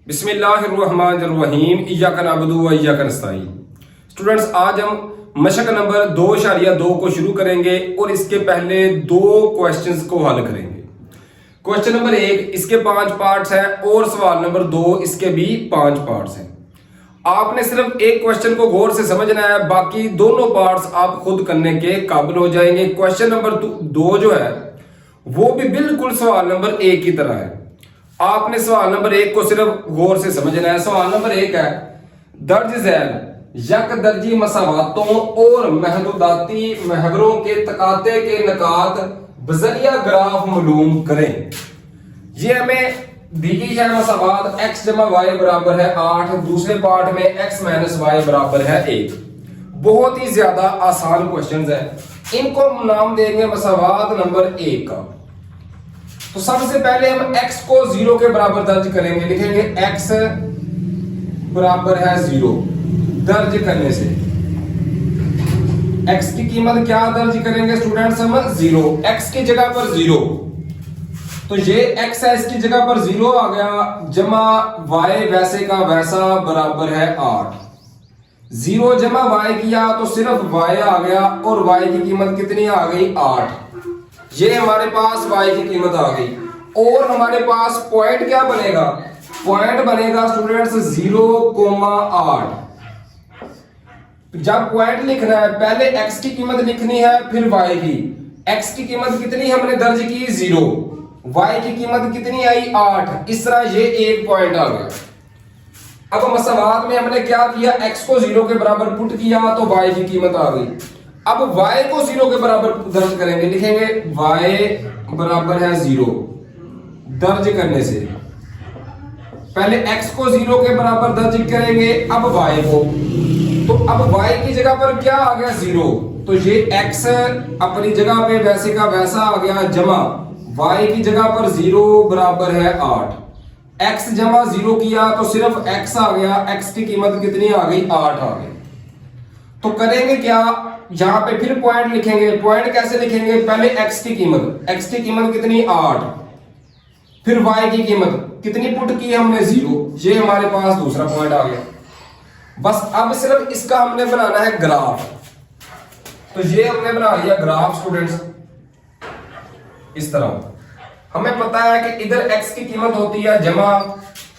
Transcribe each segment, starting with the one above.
बिस्मिल्लाहिर्रहमानिर्रहीम इय्याका नअबुदु व इय्याका नस्तईन। स्टूडेंट्स, आज हम मशक नंबर 2.2 को शुरू करेंगे और इसके पहले दो क्वेश्चंस को हल करेंगे। क्वेश्चन नंबर 1 इसके 5 पार्ट्स हैं और सवाल नंबर 2 इसके भी 5 पार्ट्स हैं। आपने सिर्फ एक क्वेश्चन को गौर से समझना है, बाकी दोनों पार्ट्स आप खुद करने के काबिल हो जाएंगे। क्वेश्चन नंबर 2 जो है वो भी बिल्कुल सवाल नंबर 1 की तरह है। आपने सवाल नंबर 1 को सिर्फ गौर से समझना है। सवाल नंबर 1 है, दर्ज झैल यक दर्जी मसावातों और महदूदाती महवरों के तकाते के नकात बजरिया ग्राफ मालूम करें। ये हमें दी गई है मसावात x जमा y बराबर है 8, दूसरे पार्ट में x माइनस y बराबर है 1। बहुत ही ज्यादा आसान क्वेश्चंस है। इनको हम नाम देंगे मसावात नंबर 1 का। तो सबसे पहले हम x को 0 के बराबर दर्ज करेंगे। लिखेंगे x बराबर है 0। दर्ज करने से x की कीमत क्या दर्ज करेंगे स्टूडेंट्स? हम 0। x की जगह पर 0, तो ये x है, इसकी जगह पर 0 आ गया, जमा y वैसे का वैसा बराबर है 8। 0 जमा y किया तो सिर्फ y आ गया और y की कीमत कितनी आ गई? 8। ये हमारे पास y की कीमत आ गई और हमारे पास पॉइंट क्या बनेगा? पॉइंट बनेगा स्टूडेंट्स 0,8। जब पॉइंट लिखना है पहले x की कीमत लिखनी है फिर y की। x की कीमत कितनी हमने दर्ज की? 0। y की कीमत कितनी आई? 8। इस तरह ये एक पॉइंट आ गया। अब मसावात में हमने क्या किया? x को 0 के बराबर पुट किया तो y की कीमत आ गई। अब y को 0 के बराबर दर्ज करेंगे। लिखेंगे y बराबर है 0। दर्ज करने से पहले x को 0 के बराबर दर्ज करेंगे, अब y को। तो अब y की जगह पर क्या आ गया? 0। तो ये x अपनी जगह पे वैसे का वैसा आ गया, जमा y की जगह पर 0 बराबर है 8। x जमा 0 किया तो सिर्फ x आ गया। x की कीमत कितनी आ गई? 8 आ गई। तो करेंगे क्या? यहां पे फिर पॉइंट लिखेंगे। पॉइंट कैसे लिखेंगे? पहले x की कीमत कितनी? 8। फिर y की कीमत कितनी पुट की हमने? 0। ये हमारे पास दूसरा पॉइंट आ गया। बस अब सिर्फ इसका हमने बनाना है ग्राफ। तो ये हमने बना लिया ग्राफ स्टूडेंट्स। इस तरह हमें पता है कि इधर x की कीमत होती है जमा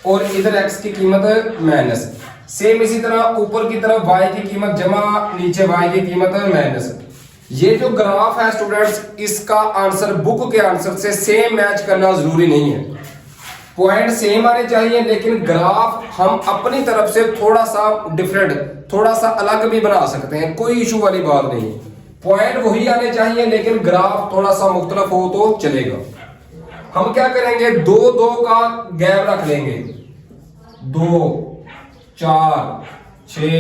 और इधर x की कीमत माइनस। सेम इसी तरह ऊपर की तरफ y की कीमत जमा, नीचे y की कीमत माइनस। ये जो ग्राफ है स्टूडेंट्स, इसका आंसर बुक के आंसर से सेम मैच करना जरूरी नहीं है। पॉइंट सेम आने चाहिए, लेकिन ग्राफ हम अपनी तरफ से थोड़ा सा डिफरेंट, थोड़ा सा अलग भी बना सकते हैं। कोई इशू वाली बात नहीं। पॉइंट वही आने चाहिए लेकिन ग्राफ थोड़ा सा मुख्तलिफ हो तो चलेगा। हम क्या करेंगे? 2-2 का गैप रख लेंगे। 2, 4, 6,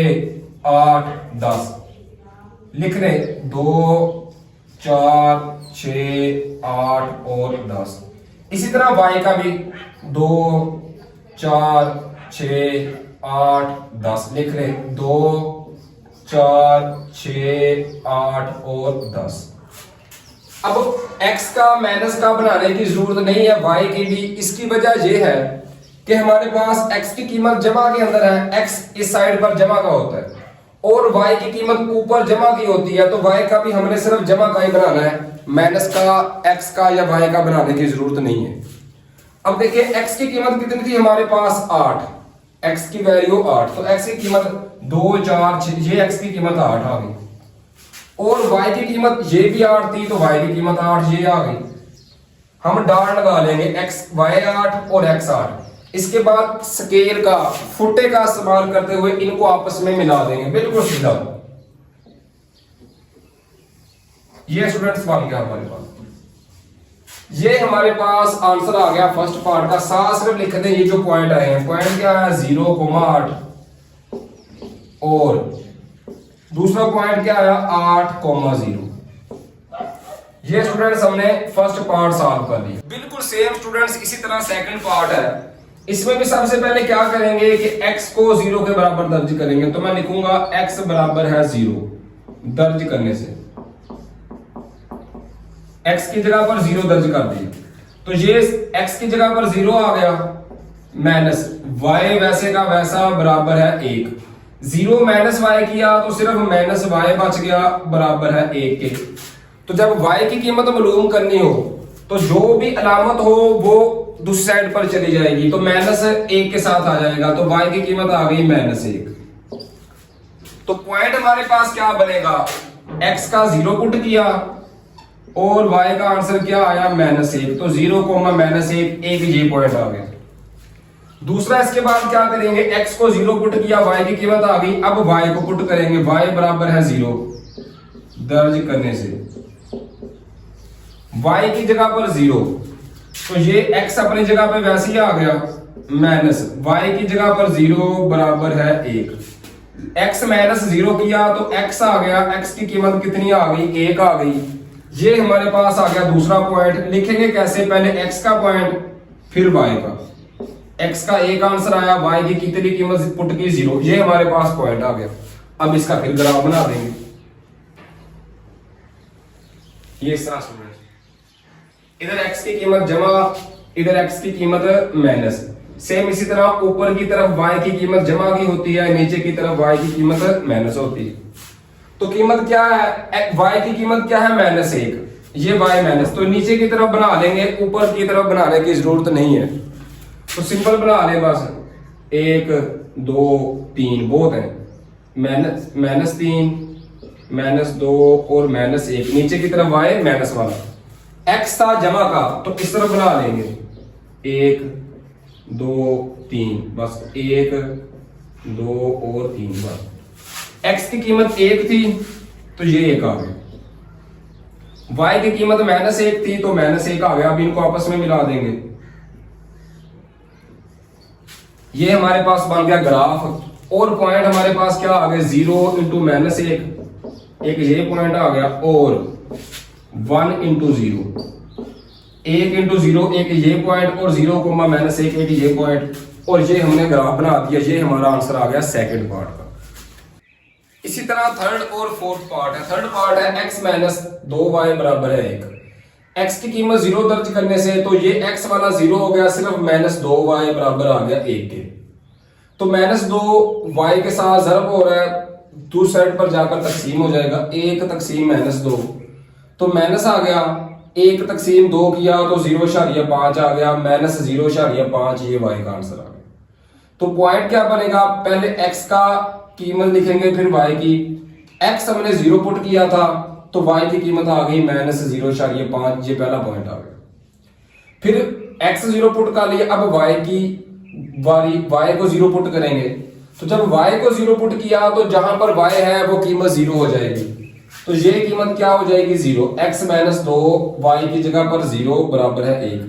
8, 10 लिख रहे। 2, 4, 6, 8 और 10। इसी तरह y का भी 2, 4, 6, 8, 10 लिख रहे। 2, 4, 6, 8 और 10। अब x का माइनस का बनाने की जरूरत नहीं है, y की भी। इसकी वजह यह है कि हमारे पास x की कीमत जमा के अंदर है, x इस साइड पर जमा का होता है और y की कीमत ऊपर जमा की होती है। तो y का भी हमने सिर्फ जमा का ही बनाना है, माइनस का, x का या y का बनाने की जरूरत नहीं है। अब देखिए x की कीमत कितनी थी हमारे पास? 8। x की वैल्यू 8, तो x की कीमत 2, 4, 6, ये x की कीमत 8 आ गई और y की कीमत ये भी 8 थी तो y की कीमत 8 ये आ गई। हम डॉट लगा लेंगे, y 8 और x 8। इसके बाद स्केल का, फुटे का इस्तेमाल करते हुए इनको आपस में मिला देंगे, बिल्कुल सीधा। ये स्टूडेंट्स बन गया हमारे पास। ये हमारे पास आंसर आ गया फर्स्ट पार्ट का। साथ सिर्फ लिख दें ये जो पॉइंट आए हैं। पॉइंट क्या है? 0,8 और दूसरा पॉइंट क्या आया? 8,0। ये स्टूडेंट्स हमने फर्स्ट पार्ट सॉल्व कर लिया। बिल्कुल सेम स्टूडेंट्स इसी तरह सेकंड पार्ट है। इसमें भी सबसे पहले क्या करेंगे कि x को 0 के बराबर दर्ज करेंगे। तो मैं लिखूंगा x बराबर है 0। दर्ज करने से x की जगह पर 0 दर्ज कर दिया तो ये x की जगह पर 0 आ गया, माइनस y वैसे का वैसा बराबर है 1। 0 माइनस वाई किया तो सिर्फ माइनस वाई बच गया बराबर है 1 के। तो जब y की कीमत मालूम करनी हो तो जो भी अलामत हो वो दूसरी साइड पर चली जाएगी, तो माइनस 1 के साथ आ जाएगा, तो y की कीमत आ गई माइनस 1। तो पॉइंट हमारे पास क्या बनेगा, x का 0 पुट किया और y का आंसर क्या आया माइनस 1, तो 0 कोमा माइनस 1, एक ये पॉइंट आ गया। दूसरा इसके बाद क्या करेंगे, x को 0 पुट किया, y की कीमत आ गई, अब y को पुट करेंगे, y बराबर है 0 दर्ज करने से y की जगह पर 0, तो ये x अपनी जगह पे वैसे ही आ गया माइनस, y की जगह पर 0 बराबर है 1। x माइनस 0 किया तो x आ गया, x की कीमत कितनी आ गई, 1 आ गई। ये हमारे पास आ गया दूसरा पॉइंट। लिखेंगे कैसे, पहले x का पॉइंट फिर y का, x का 1 आंसर आया, y की कितनी कीमत पुट की 0, ये हमारे पास पॉइंट आ गया। अब इसका फिर ग्राफ बना देंगे, ये इस तरह से, इधर x की कीमत जमा, इधर x की कीमत माइनस। सेम इसी तरह ऊपर की तरफ y की कीमत जमा की होती है, नीचे की तरफ y की कीमत माइनस होती है। तो कीमत क्या है, y की कीमत क्या है माइनस 1, ये y माइनस, तो नीचे की तरफ बना लेंगे, ऊपर की तरफ बनाने की जरूरत नहीं है, तो सिंपल बना लें बस, 1 2 3 बहुत है, माइनस 3 माइनस 2 और माइनस 1, नीचे की तरफ y माइनस वाला, x था जमा का तो इस तरफ बना लेंगे, 1 2 3 बस, 1 2 और 3 बस। x की कीमत 1 थी तो ये 1 आ गया, y की कीमत माइनस 1 थी तो माइनस 1 आ गया। अब इनको आपस में मिला देंगे, ये हमारे पास बन गया ग्राफ। और पॉइंट हमारे पास क्या आ गया, 0 इंटू माइनस 1, एक ये पॉइंट आ गया, और 1 इंटू 0, 1 इंटू 0 एक ये पॉइंट, और 0 कोमा माइनस 1 एक ये पॉइंट, और ये हमने ग्राफ बना दिया। ये हमारा आंसर आ गया सेकंड पार्ट का। इसी तरह थर्ड और फोर्थ पार्ट है। थर्ड पार्ट है x माइनस 2y बराबर है 1। x की कीमत 0 दर्ज करने से तो ये x वाला 0 हो गया, सिर्फ माइनस 2y बराबर आ गया 1 के। तो माइनस 2y के साथ ज़रब हो रहा है, दूसरी साइड पर जाकर तकसीम हो जाएगा, 1 तकसीम माइनस 2, तो माइनस आ गया, 1 तकसीम 2 किया तो 0.5 आ गया, माइनस 0.5, ये y का आंसर आ गया। तो पॉइंट क्या बनेगा, पहले x का कीमत लिखेंगे फिर y की। x हमने 0 पुट किया था तो y की कीमत आ गई माइनस 0.5, ये पहला पॉइंट आ गया। फिर x 0 पुट कर लिया, अब y की बारी, y को 0 पुट करेंगे, तो जब y को 0 पुट किया तो जहां पर y है वो कीमत 0 हो जाएगी, तो ये कीमत क्या हो जाएगी 0, x माइनस 2 y की जगह पर 0 बराबर है 1,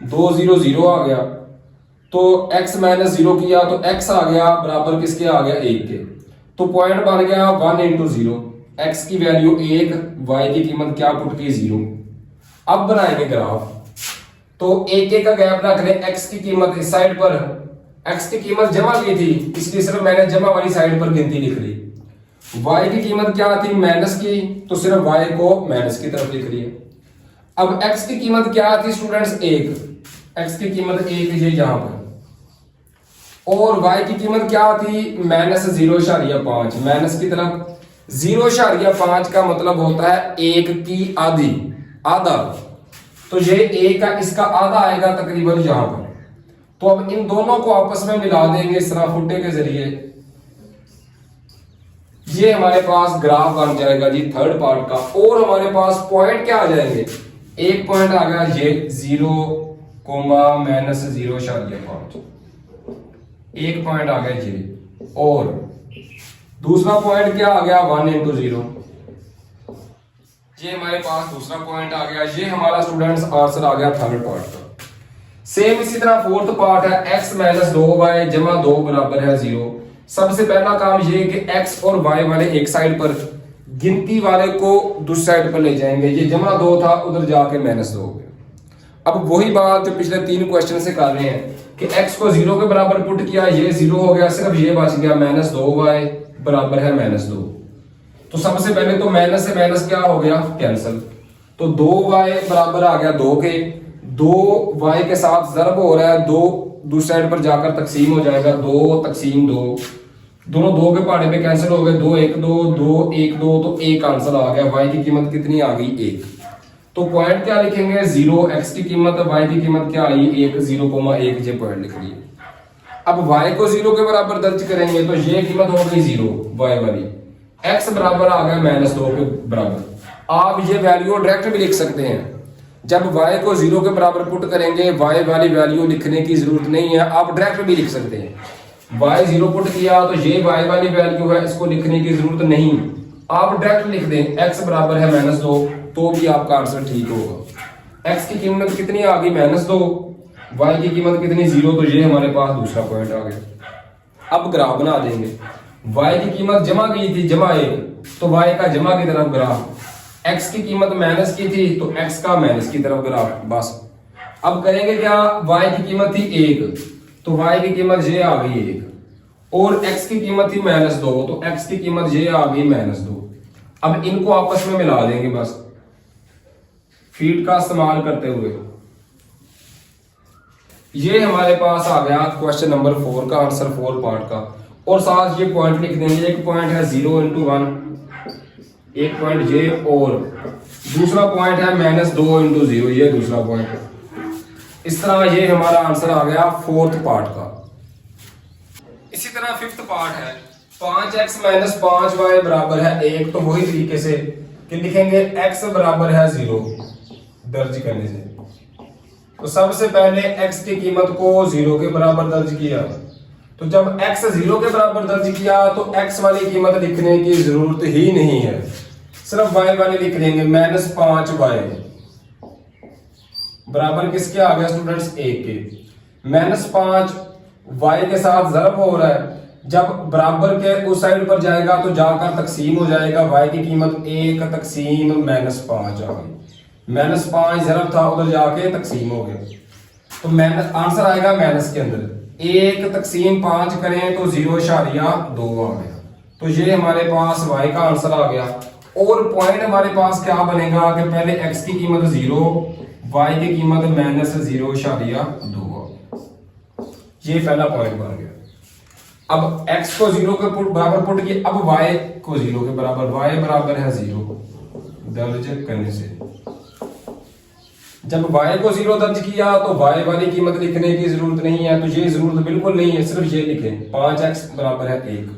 2 0 0 आ गया, तो x माइनस 0 किया तो x आ गया बराबर किसके आ गया 1 के। तो पॉइंट बन गया 1 इंटू 0, x की वैल्यू 1, y की कीमत क्या पुट की 0। अब बनाएंगे ग्राफ, तो 1 का गैप रख लें, x की कीमत इस साइड पर, x की कीमत जमा की थी इसलिए सिर्फ मैंने जमा वाली साइड पर गिनती लिख ली। y की कीमत क्या थी माइनस की, तो सिर्फ y को माइनस की तरफ लिख लिया। अब x की कीमत क्या थी स्टूडेंट्स 1, x की कीमत 1 ये यहां पर, और y की कीमत क्या थी माइनस 0.5, माइनस की तरफ 0.5 का मतलब होता है 1 की आधी, आधा, तो ये 1 का इसका आधा आएगा तकरीबन यहां पर। तो अब इन दोनों को आपस में मिला देंगे इस तरह फुटे के जरिए, ये हमारे पास ग्राफ बन जाएगा जी थर्ड पार्ट का। और हमारे पास पॉइंट क्या आ जाएंगे, एक पॉइंट आ गया ये 0 माइनस 0.5, एक पॉइंट आ गया ये, और दूसरा पॉइंट क्या आ गया 1 इंटू 0, ये हमारे पास दूसरा पॉइंट आ गया। ये हमारा स्टूडेंट्स आंसर आ गया थर्ड पार्ट का। सेम इसी तरह फोर्थ पार्ट है, x माइनस 2y जमा 2 बराबर है 0। सबसे पहला काम ये कि x और y वाले एक साइड पर, गिनती वाले को दूसरी साइड पर ले जाएंगे। ये जमा 2 था, उधर जाके माइनस 2 हो गया। अब वही बात जो पिछले 3 क्वेश्चन से कर रहे हैं कि x को 0 के बराबर पुट किया, ये 0 हो गया, सिर्फ ये बच गया माइनस 2y बराबर है माइनस 2। तो सबसे पहले तो माइनस से माइनस क्या हो गया कैंसिल, तो 2y बराबर आ गया 2 के, 2y के साथ ज़रब हो रहा है 2 दूसरी साइड पर जाकर तकसीम हो जाएगा, 2 तकसीम 2, दोनों 2 के पहाड़े पे कैंसिल हो गए, 2 1 2 2 1 2, तो 1 आंसर आ गया। y की कीमत कितनी आ गई 1। तो पॉइंट क्या लिखेंगे 0, x की कीमत, y की कीमत क्या आई 1, 0,1 ये पॉइंट लिख लिए। अब y को 0 के बराबर दर्ज करेंगे तो ये कीमत हो गई 0 y वाली, x बराबर आ गया -2 के बराबर। आप ये वैल्यू डायरेक्ट भी लिख सकते हैं। जब y को 0 के बराबर पुट करेंगे y वाली वैल्यू लिखने की जरूरत नहीं है, आप डायरेक्ट भी लिख सकते हैं। y 0 पुट किया तो ये y वाली वैल्यू है, इसको लिखने की जरूरत नहीं, आप डायरेक्ट लिख दें x बराबर है -2, तो भी आपका आंसर ठीक होगा। x की कीमत कितनी आ गई -2, y की कीमत कितनी 0, तो ये हमारे पास दूसरा पॉइंट आ गया। अब ग्राफ बना देंगे। y की कीमत जमा की थी -1, तो y का जमा की तरफ ग्राफ, x की कीमत माइनस की थी तो x का माइनस की तरफ ग्राफ, बस। अब करेंगे क्या, y की कीमत थी 1, तो y की कीमत ये आ गई 1, और x की कीमत थी -2, तो x की कीमत ये आ गई -2। अब इनको आपस में मिला देंगे बस फीड का इस्तेमाल करते हुए। ये हमारे पास आ गया क्वेश्चन नंबर 4 का आंसर, 4 पार्ट का। और साथ ये पॉइंट लिख देंगे, एक पॉइंट है 0 × 1, एक पॉइंट ये, और दूसरा पॉइंट है -2 × 0, ये दूसरा पॉइंट है। इस तरह ये हमारा आंसर आ गया 4th पार्ट का। इसी तरह 5th पार्ट है 5x - 5y बराबर है 1, तो वही तरीके से कि लिखेंगे x बराबर है 0 दर्ज करने से। तो सबसे पहले x की कीमत को 0 के बराबर दर्ज किया, तो जब x 0 के बराबर दर्ज किया तो x वाली कीमत लिखने की जरूरत ही नहीं है, सिर्फ y वाली लिख लेंगे। -5y बराबर किसके आ गया स्टूडेंट्स 1 के। -5 y के साथ ज़रब हो रहा है, जब बराबर के उस साइड पर जाएगा तो जाकर तकसीम हो जाएगा। y की कीमत 1 तकसीम -5 आ गई, -5 ज़रब था उधर जाके तकसीम हो गया, तो आंसर आएगा माइनस के अंदर। 1 तकसीम 5 करें तो 0.2 आ गया, तो ये हमारे पास y का आंसर आ गया। और पॉइंट हमारे पास क्या बनेगा कि पहले x की कीमत 0, y की कीमत -0.2, ये पहला पॉइंट बन गया। अब x को 0 के बराबर पुट किया, अब y को 0 के बराबर, y बराबर है 0 दर्ज करने से। जब y को 0 दर्ज किया तो y वाली कीमत लिखने की जरूरत नहीं है, तो ये जरूरत बिल्कुल नहीं है, सिर्फ ये लिखें 5x बराबर है 1।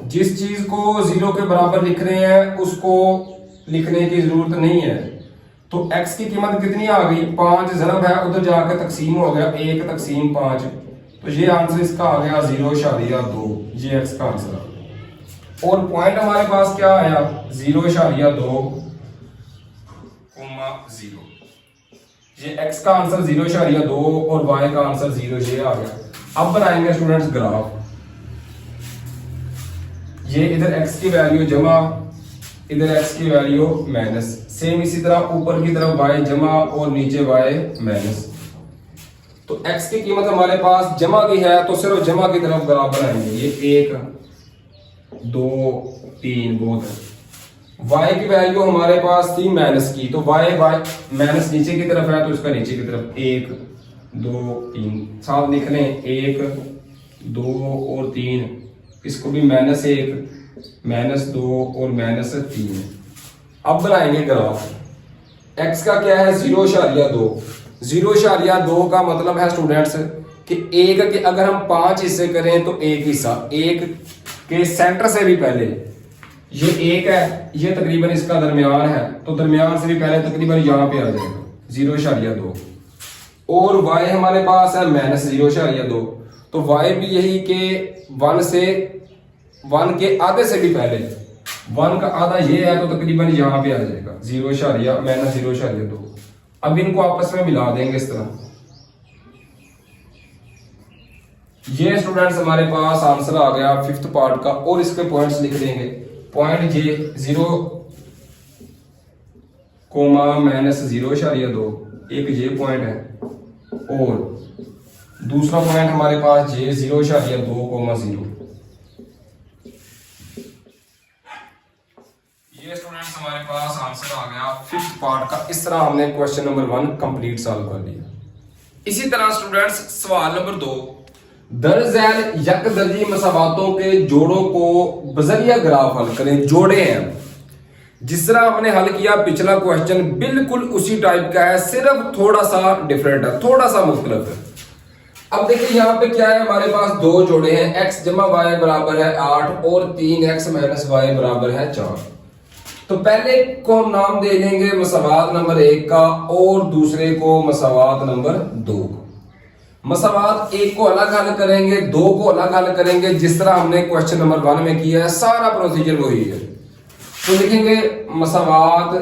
जिस चीज को 0 के बराबर लिख रहे हैं उसको लिखने की जरूरत नहीं है। तो x की कीमत कितनी आ गई, 5 ज़रब है उधर जाकर तकसीम हो गया, 1 तकसीम 5, तो ये आंसर इसका आ गया 0.2, ये x का आंसर आ गया। और पॉइंट हमारे पास क्या आया 0.2, 0, ये x का आंसर 0.2 और y का आंसर 0, ये आ गया। अब बनाएंगे स्टूडेंट्स ग्राफ। ये इधर x की वैल्यू जमा, इधर x की वैल्यू माइनस, सेम इसी तरह ऊपर की तरफ y जमा और नीचे y माइनस। तो x की कीमत हमारे पास जमा की है तो सिर्फ जमा की तरफ ग्राफ बनाएंगे। ये 1 2 3 बहुत है। y की वैल्यू हमारे पास थी माइनस की, तो y माइनस नीचे की तरफ है तो इसका नीचे की तरफ 1 2 3 साथ लिख लें, 1 2 और 3, इसको भी -1 -2 और -3। अब बनाएंगे ग्राफ। x का क्या है 0.2, 0.2 का मतलब है स्टूडेंट्स कि 1 के अगर हम 5 हिस्से करें तो 1 हिस्सा, 1 के सेंटर से भी पहले ये 1 है, ये तकरीबन इसका दरमियान है, तो दरमियान से भी पहले तकरीबन यहाँ पे आ जाएगा 0.2। और y हमारे पास है -0.2, तो y भी यही के 1 के आधे से भी पहले, 1 का आधा ये है तो तकरीबन यहाँ पे आ जाएगा -0.2। अब इनको आपस में मिला देंगे इस तरह। ये स्टूडेंट्स हमारे पास आंसर आ गया 5th पार्ट का, और इसके पॉइंट्स लिख देंगे। पॉइंट ये 0, -0.2 एक ये पॉइंट है, और दूसरा पॉइंट हमारे पास ये 0.2, 0। ये स्टूडेंट्स हमारे पास आंसर आ गया 5th पार्ट का। इस तरह हमने क्वेश्चन नंबर 1 कंप्लीट सॉल्व कर लिया। इसी तरह स्टूडेंट्स सवाल नंबर 2, दर्ज झैल यकदर्जी मसावातों के जोड़ों को बजरिया ग्राफ हल करें। जोड़े हैं, जिस तरह हमने हल किया पिछला क्वेश्चन बिल्कुल उसी टाइप का है, सिर्फ थोड़ा सा डिफरेंट है, थोड़ा सा मुख्तलिफ है। अब देखिए यहाँ पे क्या है, हमारे पास दो जोड़े हैं, x जमा वाई बराबर है 8 और 3x माइनस वाई बराबर है 4। तो पहले को हम नाम दे देंगे मसावात नंबर 1 का और दूसरे को मसावात नंबर 2 का। मसावात 1 को अलग हल करेंगे, 2 को अलग हल करेंगे, जिस तरह हमने क्वेश्चन नंबर 1 में किया है, सारा प्रोसीजर वही है। तो लिखेंगे मसावात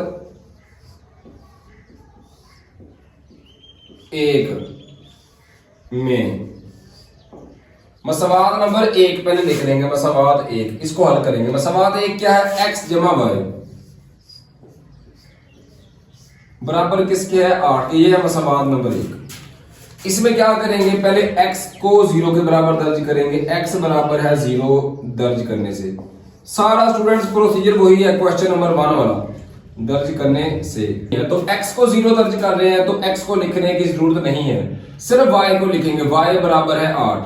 1 में मसावात नंबर 1 पहले लिख लेंगे, मसावात 1 इसको हल करेंगे। मसावात 1 क्या है, x जमा वाई बराबर किसके है 8, ये है मसावात नंबर 1। इसमें क्या करेंगे, पहले x को 0 के बराबर दर्ज करेंगे, x बराबर है 0 दर्ज करने से सारा स्टूडेंट्स प्रोसीजर वही है क्वेश्चन नंबर 1 वाला, दर्ज करने से। तो x को 0 दर्ज कर रहे हैं तो x को लिखने की जरूरत नहीं है, सिर्फ y को लिखेंगे। y बराबर है 8,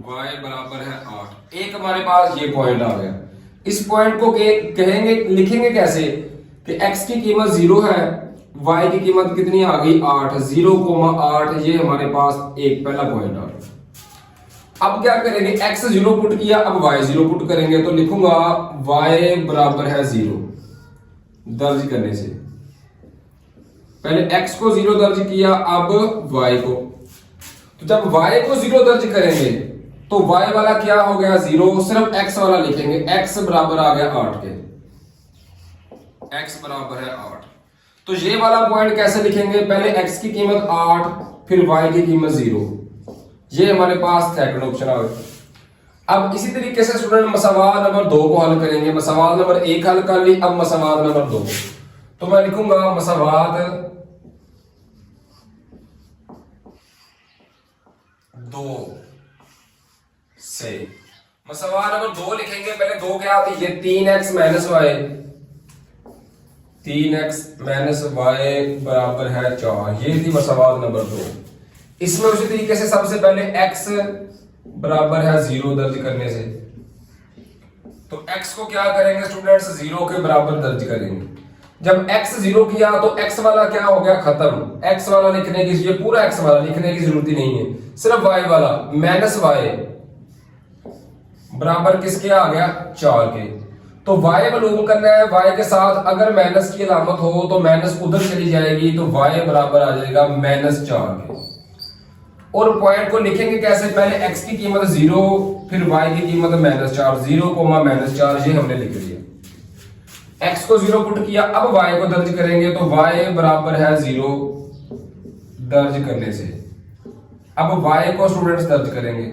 y बराबर है 8। एक हमारे पास ये पॉइंट आ गया। इस पॉइंट को कहेंगे, लिखेंगे कैसे कि x की कीमत 0 है, y की कीमत कितनी आ गई 8, 0,8, ये हमारे पास एक पहला पॉइंट आ गया। अब क्या करेंगे, x 0 पुट किया, अब y 0 पुट करेंगे, तो लिखूंगा y बराबर है 0 दर्ज करने से। पहले x को 0 दर्ज किया, अब y को। तो जब y को 0 दर्ज करेंगे तो y वाला क्या हो गया 0, सिर्फ x वाला लिखेंगे, x बराबर आ गया 8 के, x बराबर है 8। तो ये वाला पॉइंट कैसे लिखेंगे, पहले x की कीमत 8 फिर y की कीमत 0, ये हमारे पास सेकंड ऑप्शन आ गया। अब इसी तरीके से स्टूडेंट मसावात नंबर 2 को हल करेंगे। मसावात नंबर 1 हल कर ली, अब मसावात नंबर 2। तो मैं लिखूंगा मसावात 2 से, मसावात नंबर 2 लिखेंगे। पहले 2 क्या आती है, 3x minus Y, 3x minus Y बराबर है 4, ये थी मसावात नंबर 2। इसमें उसी तरीके से सबसे पहले x बराबर है 0 दर्ज करने से, तो x को क्या करेंगे स्टूडेंट्स 0 के बराबर दर्ज करेंगे। जब x 0 किया तो x वाला क्या हो गया खत्म, x वाला लिखने की, ये पूरा x वाला लिखने की जरूरत ही नहीं है, सिर्फ y वाला माइनस y बराबर किसके आ गया 4 के। तो y मालूम करना है, y के साथ अगर माइनस की अलामत हो तो माइनस उधर चली जाएगी, तो y बराबर आ जाएगा -4 के। और पॉइंट को लिखेंगे कैसे, पहले x की कीमत 0 फिर y की कीमत -4, 0,-4, ये हमने लिख दिया। x को 0 पुट किया, अब y को दर्ज करेंगे, तो y बराबर है 0 दर्ज करने से। अब y को स्टूडेंट्स दर्ज करेंगे।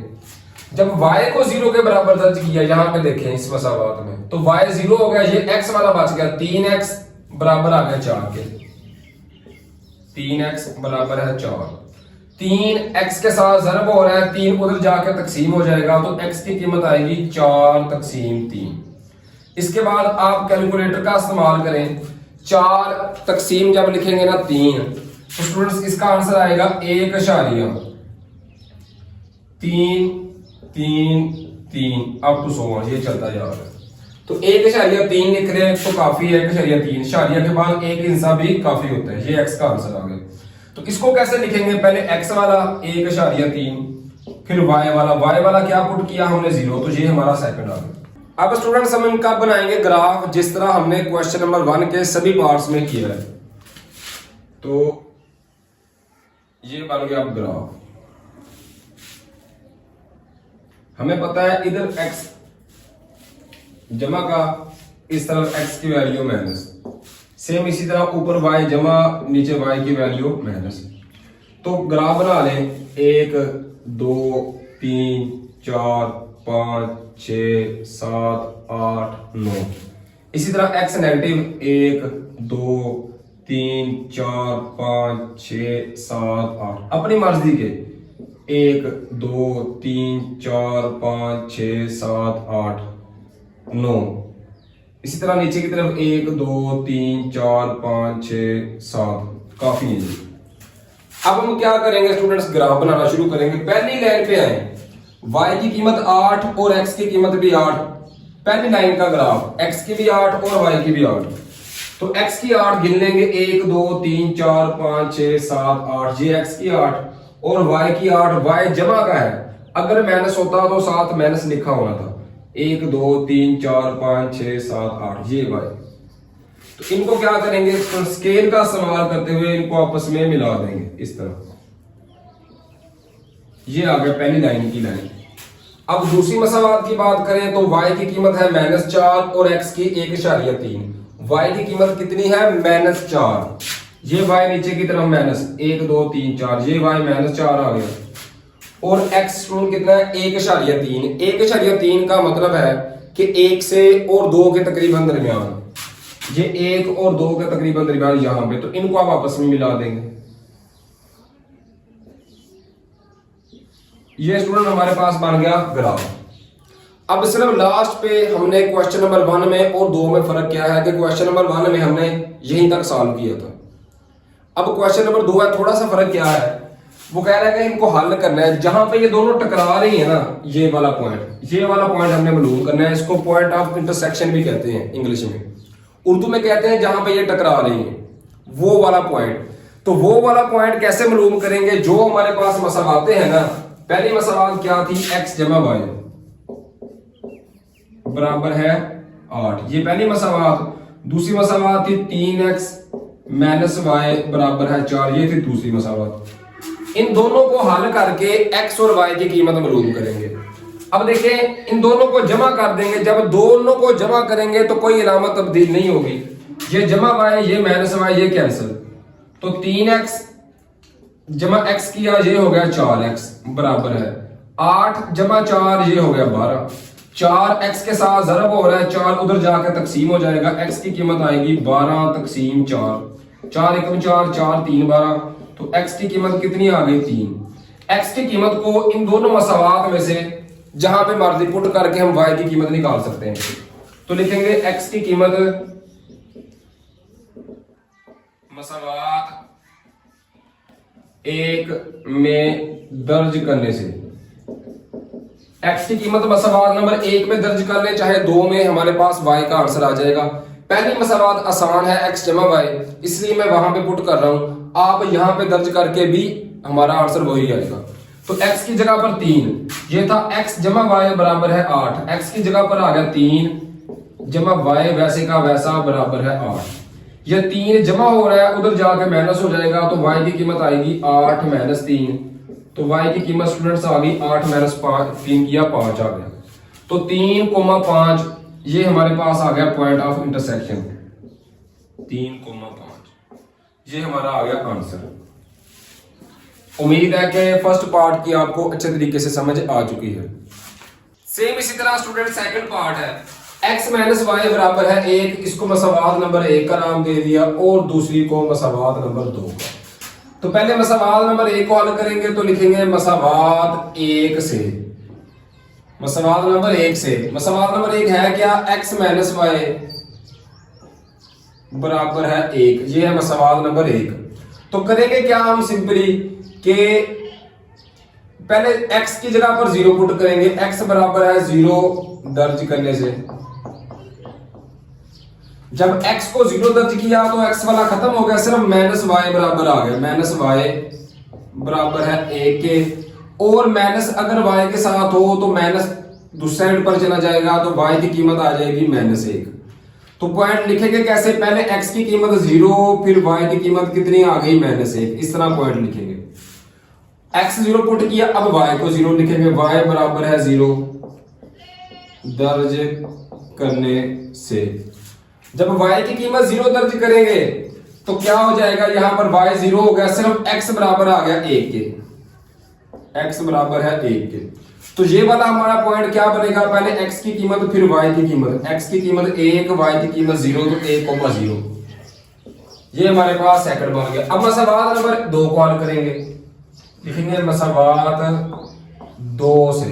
जब y को 0 के बराबर दर्ज किया, यहां पे देखें इस मसावात में, तो y 0 हो गया, ये x वाला बच गया, 3x बराबर आ गया 4 के, 3x बराबर है 4। 3x के साथ ज़रब हो रहा है, 3 उधर जाकर तकसीम हो जाएगा, तो x की कीमत आएगी 4/3। इसके बाद आप कैलकुलेटर का इस्तेमाल करें, 4 तकसीम जब लिखेंगे ना 3, तो स्टूडेंट्स इसका आंसर आएगा 1.333 अप टू 100, ये चलता जा रहा है। तो 1.3 लिख रहे हैं तो काफी है, 1.3 शारिया के बाद एक हिस्सा भी काफी होता है, ये x का आंसर आ गया। तो इसको कैसे लिखेंगे, पहले x वाला 1.3 फिर y वाला क्या पुट किया हमने 0, तो ये हमारा सेकंड आ गया। अब स्टूडेंट्स हम इनका बनाएंगे ग्राफ, जिस तरह हमने क्वेश्चन नंबर 1 के सभी पार्ट्स में किया है। तो ये बन गया अब ग्राफ। हमें पता है इधर x जमा का, इस तरफ x की वैल्यू माइनस, सेम इसी तरह ऊपर y जमा, नीचे y की वैल्यू माइनस। तो ग्राफ बना लें 1 2 3 4 5 6 7 8 9। इसी तरह x नेगेटिव 1 2 3 4 5 6 7 8 अपनी मर्जी के 1 2 3 4 5 6 7 8 9। इसी तरह नीचे की तरफ 1 2 3 4 5 6 7 काफी है। अब हम क्या करेंगे स्टूडेंट्स, ग्राफ बनाना शुरू करेंगे। पहली लाइन पे आए, y की कीमत 8 और x की कीमत भी 8। पहली लाइन का ग्राफ, x की भी 8 और y की भी 8। तो x की 8 गिन लेंगे, 1 2 3 4 5 6 7 8, ये x की 8 और y की 8। y जमा का है, अगर माइनस होता तो 7 माइनस लिखा होना था। 1 2 3 4 5 6 7 8, ये y। तो इनको क्या करेंगे, स्केल का इस्तेमाल करते हुए इनको आपस में मिला देंगे इस तरह। ये आ गया पहली लाइन की लाइन। अब दूसरी मसावात की बात करें तो y की कीमत है -4 और x की 1.3। y की कीमत कितनी है, -4। ये y नीचे की तरफ माइनस 1 2 3 4, ये y -4 आ गया। और x कितना है, 1.3। 1.3 का मतलब है कि 1 से और 2 के तकरीबन दरमियान, ये 1 और 2 के तकरीबन दरमियान यहां पे। तो इनको आप आपस में मिला देंगे। ये स्टूडेंट हमारे पास बन गया ग्राफ। अब सिर्फ लास्ट पे हमने क्वेश्चन नंबर 1 में और 2 में फर्क क्या है कि क्वेश्चन नंबर 1 में हमने यहीं तक सॉल्व किया था। अब क्वेश्चन नंबर 2 है, थोड़ा सा फर्क क्या है, वो कह रहा है कि इनको हल करना है जहां पे ये दोनों टकरा रही है ना, ये वाला पॉइंट हमने मालूम करना है। इसको पॉइंट ऑफ इंटरसेक्शन भी कहते हैं इंग्लिश में, उर्दू में कहते हैं जहां पे ये टकरा रही है, वो वाला पॉइंट। तो वो वाला पॉइंट कैसे मालूम करेंगे, जो हमारे पास मसावाते हैं ना, पहली मसावात क्या थी, x जमा y बराबर है 8, ये पहली मसावात। दूसरी मसावात थी 3x माइनस y बराबर है 4, ये थी दूसरी मसावात। इन दोनों को हल करके x और y की कीमत मालूम करेंगे। अब देखें, इन दोनों को जमा कर देंगे। जब दोनों को जमा करेंगे तो कोई इलामत तब्दील नहीं होगी, ये जमा y, ये माइनस y, ये कैंसिल। तो 3x जमा x किया, ये हो गया 4x बराबर है 8 जमा 4, ये हो गया 12। 4x के साथ ज़रब हो रहा है, 4 उधर जाकर तकसीम हो जाएगा, x की कीमत आएगी 12 तकसीम 4, 4 एकम 4, 4 3 12। तो x की कीमत कितनी आ गई, 3। x की कीमत को इन दोनों मसावात में से जहां पे मर्जी पुट करके हम y की कीमत निकाल सकते हैं। तो लिखेंगे x की कीमत मसावात 1 में दर्ज करने से, x की कीमत मसावात नंबर 1 में दर्ज कर ले, चाहे 2 में, हमारे पास y का आंसर आ जाएगा। पहली मसावात आसान है, x जमा y, इसलिए मैं वहां पे पुट कर रहा हूं। आप यहां पे दर्ज करके भी हमारा आंसर वही आएगा। तो x की जगह पर 3, ये था x जमा y बराबर है 8, x की जगह पर आ गया 3 जमा y वैसे का वैसा बराबर है 8। ये 3 जमा हो रहा है, उधर जाके माइनस हो जाएगा, तो y की कीमत आएगी 8 माइनस 3। तो y की कीमत स्टूडेंट्स आ गई 8 माइनस 3 किया 5 आ गया। तो 3,5 ये हमारे पास आ गया पॉइंट ऑफ इंटरसेक्शन, 3,5 ये हमारा आ गया आंसर। उम्मीद है कि फर्स्ट पार्ट की आपको अच्छे तरीके से समझ आ चुकी है। सेम इसी तरह स्टूडेंट सेकंड पार्ट है, x माइनस वाई बराबर है 1, इसको मसावात नंबर 1 का नाम दे दिया और दूसरी को मसावात नंबर 2 का। तो पहले मसावात नंबर 1 को हल करेंगे तो लिखेंगे मसावात 1 से, मसावात नंबर 1 से। मसावात नंबर 1 है क्या, x माइनस वाई बराबर है 1, ये है मसावात नंबर 1। तो करेंगे क्या हम सिंपली कि पहले x की जगह पर 0 पुट करेंगे, x बराबर है 0 दर्ज करने से। जब x को 0 दर्ज किया तो x वाला खत्म हो गया, सिर्फ माइनस y बराबर आ गया, माइनस y बराबर है 1 के। और माइनस अगर y के साथ हो तो माइनस दूसरे साइड पर चला जाएगा, तो y की कीमत आ जाएगी -1। तो पॉइंट लिखेंगे कैसे, पहले x की कीमत 0, फिर y की कीमत कितनी आ गई -1, इस तरह पॉइंट लिखेंगे। x 0 पुट किया, अब y को 0 लिखेंगे, y बराबर है 0 दर्ज करने से। जब y की कीमत 0 दर्ज करेंगे तो क्या हो जाएगा, यहां पर y 0 हो गया, सिर्फ x बराबर आ गया 1 के, x बराबर है 1 के। तो ये वाला हमारा पॉइंट क्या बनेगा, पहले x की कीमत फिर y की कीमत, x की कीमत 1, y की कीमत 0, तो 1,0 ये हमारे पास सेकंड बन गया। अब मसावात नंबर 2 को हल करेंगे, लिखेंगे मसावात 2 से।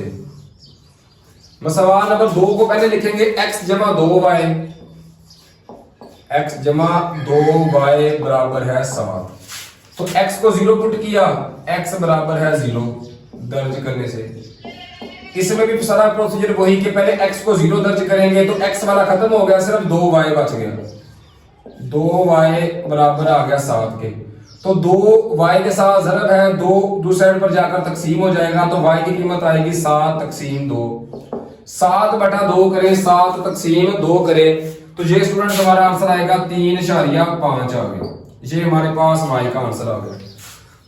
मसावात नंबर 2 को पहले लिखेंगे x जमा 2y, x जमा 2y बराबर है 7। तो x को 0 पुट किया, x बराबर है 0 दर्ज करने से। इसमें भी सारा प्रोसीजर वही कि पहले x को 0 दर्ज करेंगे तो x वाला खत्म हो गया, सिर्फ 2y बच गया। 2y बराबर आ गया 7 के। तो 2y के साथ ज़रब है, 2 दूसरे साइड पर जाकर तकसीम हो जाएगा तो y की कीमत आएगी 7 तकसीम 2। 7 बटा 2 करें, 7 तकसीम 2 करें तो ये स्टूडेंट हमारा आंसर आएगा 3.5 आ गया। ये हमारे पास y का आंसर आ गया।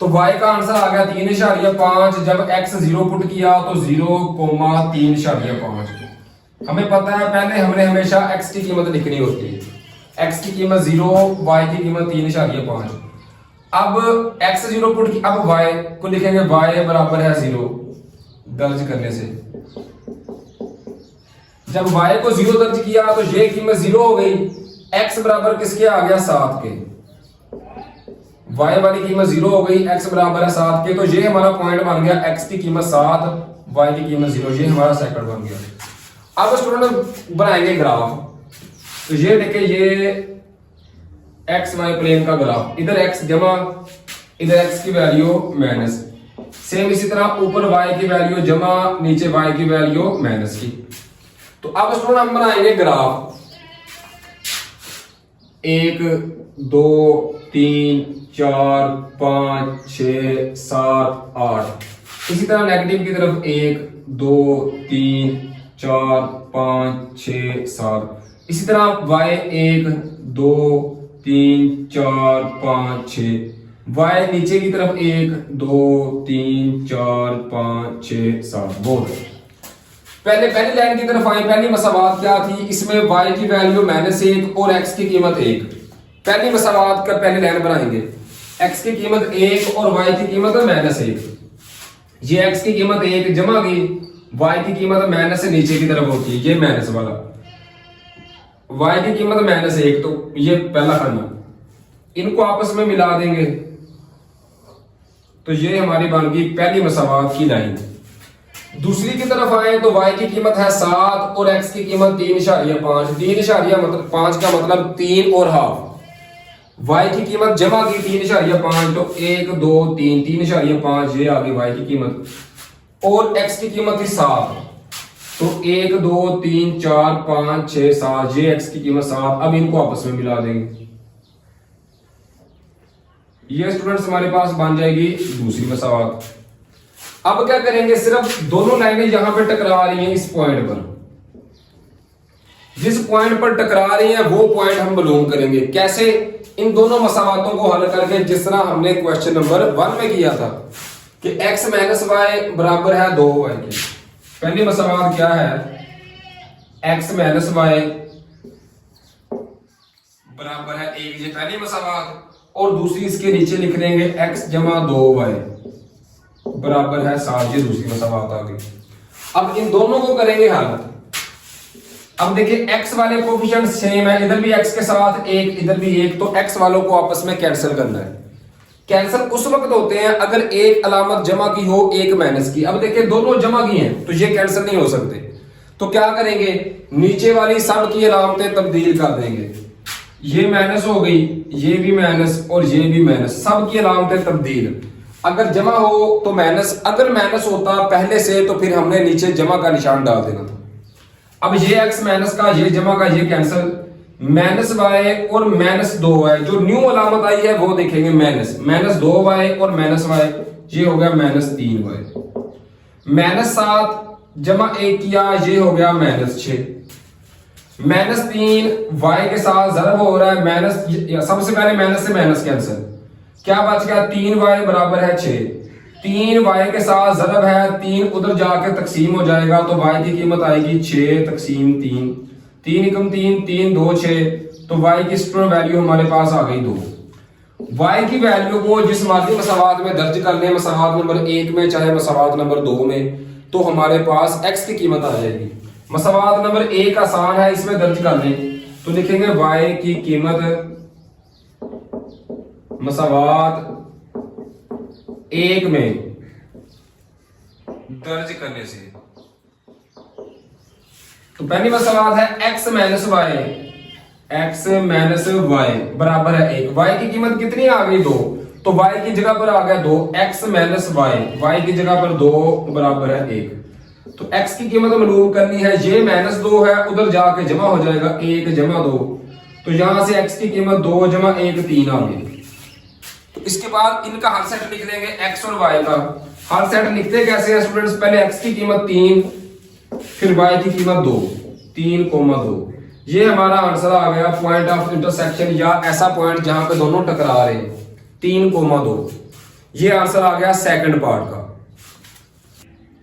तो y का आंसर आ गया 3.5। जब x 0 पुट किया तो 0,3.5। हमें पता है पहले हमने हमेशा x की कीमत लिखनी होती है, x की कीमत 0, y की कीमत 3.5। अब x 0 पुट की, अब y को लिखेंगे y बराबर है 0 दर्ज करने से। जब y को 0 दर्ज किया तो ये कीमत 0 हो गई, x बराबर किसके आ गया 7 के। y वाली कीमत 0 हो गई, x बराबर है 7 के। तो ये हमारा पॉइंट बन गया, x की कीमत 7, y की कीमत 0। ये हमारा सेकंड बन गया। अब स्टूडेंट बनाएंगे ग्राफ। तो ये देखिए, ये एक्स वाई प्लेन का ग्राफ, इधर x जमा, इधर x की वैल्यू माइनस। सेम इसी तरह ऊपर y की वैल्यू जमा, नीचे y की वैल्यू माइनस की। तो अब स्टूडेंट हम बनाएंगे ग्राफ 1 2 3 4 5 6 7 8। इसी तरह नेगेटिव की तरफ 1 2 3 4 5 6 7। इसी तरह y 1 2 3 4 5 6, y नीचे की तरफ 1 2 3 4 5 6 7। बहुत पहले पहली लाइन की तरफ आए। पहली मसावात क्या थी, इसमें y की वैल्यू -1 और x की कीमत 1। पहली मसावात का पहली लाइन बनाएंगे, x की कीमत 1 और y की कीमत -1। ये x की कीमत 1 जमा की, y की कीमत माइनस से नीचे की तरफ होती है, ये माइनस वाला y की कीमत -1। तो ये पहला खाना, इनको आपस में मिला देंगे तो ये हमारी बन गई पहली मसावात की लाइन। दूसरी की तरफ आए तो y की कीमत है 7 और x की कीमत 3.5। 3.5 का मतलब 3 और हाफ। y की कीमत जमा की 3.5 तो 1 2 3 3.5 ये आ गई y की कीमत। और x की कीमत थी 7 तो 1 2 3 4 5 6 7, ये x की कीमत 7। अब इनको आपस में मिला देंगे, ये स्टूडेंट्स हमारे पास बन जाएगी दूसरी मसावात। अब क्या करेंगे, सिर्फ दोनों लाइनें यहां पे टकरा रही हैं, इस पॉइंट पर, जिस पॉइंट पर टकरा रही हैं वो पॉइंट हम बिलोंग करेंगे। कैसे, इन दोनों मसावातों को हल करके, जिस तरह हमने क्वेश्चन नंबर 1 में किया था कि x - y बराबर है 2y के। पहली मसावात क्या है, x - y बराबर है 1, ये पहली मसावात। और दूसरी इसके नीचे लिख देंगे x जमा 2y बराबर है 7, ये दूसरी मसावात आ गई। अब इन दोनों को करेंगे हल। अब देखिए x वाले कोफिशिएंट सेम है, इधर भी x के साथ 1 इधर भी 1, तो x वालों को आपस में कैंसिल करना है। कैंसिल उस वक्त होते हैं अगर एक अलामत जमा की हो, एक माइनस की। अब देखिए दोनों जमा की हैं तो ये कैंसिल नहीं हो सकते, तो क्या करेंगे, नीचे वाली सब की अलामतें तब्दील कर देंगे। ये माइनस हो गई, ये भी माइनस और ये भी माइनस, सब की अलामतें तब्दील। अगर जमा हो तो माइनस, अगर माइनस होता पहले से तो फिर हमने नीचे जमा का निशान डाल देना था। अब ये x माइनस का, ये जमा का, ये कैंसिल, -y और -2y, जो न्यू अलामत आई है वो देखेंगे -2y और -y, ये हो गया -3y। -7 जमा 1 किया, ये हो गया -6। -3 y के साथ ज़रब हो रहा है, माइनस, सबसे पहले माइनस से माइनस कैंसिल, क्या बच गया, 3y बराबर है 6। 3y के साथ ज़रब है, 3 उधर जाके तकसीम हो जाएगा तो y की कीमत आएगी 6 तकसीम 3, 3 एकम 3 3 2 6, तो y की स्टूडेंट वैल्यू हमारे पास आ गई 2। y की वैल्यू को जिस मादी मसावात में दर्ज कर लें, मसावात नंबर 1 में चाहे मसावात नंबर 2 में, तो हमारे पास x की कीमत आ जाएगी। मसावात नंबर 1 आसान है, इसमें दर्ज कर लें तो लिखेंगे y की कीमत मसावात 1 में दर्ज करने से। तो पहली मसावात है x - y बराबर है 1। y की कीमत कितनी आ गई, 2। तो y की जगह पर आ गया 2, x माइनस y की जगह पर 2 बराबर है 1। तो x की कीमत मालूम करनी है, ये -2 है, उधर जाके जमा हो जाएगा 1 जमा 2, तो यहां से x की कीमत 2 जमा 1 3 आ गई। तो इसके बाद इनका हर सेट लिख लेंगे x और y का। हर सेट लिखते कैसे हैं स्टूडेंट्स, पहले x की कीमत 3, फिर y की कीमत 2, 3,2। ये हमारा आंसर आ गया पॉइंट ऑफ इंटरसेक्शन, या ऐसा पॉइंट जहां पे दोनों टकरा रहे हैं, 3,2। ये आंसर आ गया सेकंड पार्ट का।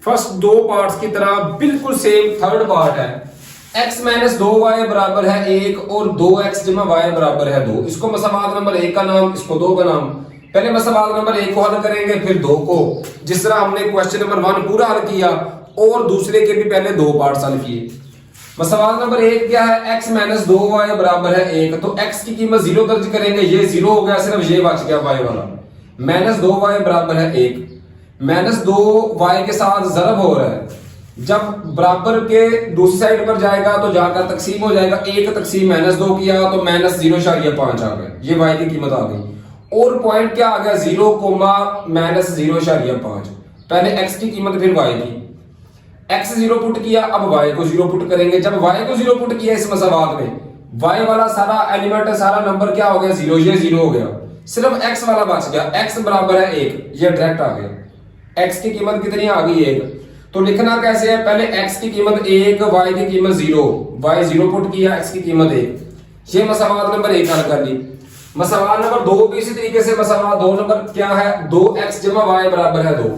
फर्स्ट दो पार्ट्स की तरह बिल्कुल सेम थर्ड पार्ट है। x माइनस 2y बराबर है 1 और 2x जमा y बराबर है 2। इसको मसवाद नंबर 1 का नाम, इसको 2 का नाम। पहले मसवाद नंबर 1 को हल करेंगे, फिर 2 को, जिस तरह हमने क्वेश्चन नंबर 1 पूरा हल किया और दूसरे के भी पहले 2 पार्ट्स हल किए। मसवाद नंबर 1 क्या है, x माइनस 2y बराबर है 1, तो x की कीमत 0 दर्ज करेंगे, ये 0 हो गया, सिर्फ ये बच गया y वाला। माइनस 2y बराबर है 1, माइनस 2y के साथ जरब हो रहा है, जब बराबर के दूसरी साइड पर जाएगा तो जाकर तकसीम हो जाएगा, 1 तकसीम -2 किया तो -0.5 आ गया, ये y की कीमत आ गई। और पॉइंट क्या आ गया, 0, -0.5। पहले x की कीमत फिर y की, x 0 पुट किया, अब y को 0 पुट करेंगे। जब y को 0 पुट किया इस मसवाद में, y वाला सारा एलिमेंट सारा नंबर क्या हो गया, 0, ये 0 हो गया, सिर्फ x वाला बच गया, x बराबर है 1, ये डायरेक्ट आ गया। x की कीमत कितनी आ गई, 1। तो लिखना कैसे है, पहले x की कीमत 1, y की कीमत 0, y 0 पुट किया, x की कीमत 1। ये मसवाद नंबर 1 हल कर ली। मसवाद नंबर 2 भी इसी तरीके से, मसवाद 2 नंबर क्या है, 2x जमा y बराबर है 2।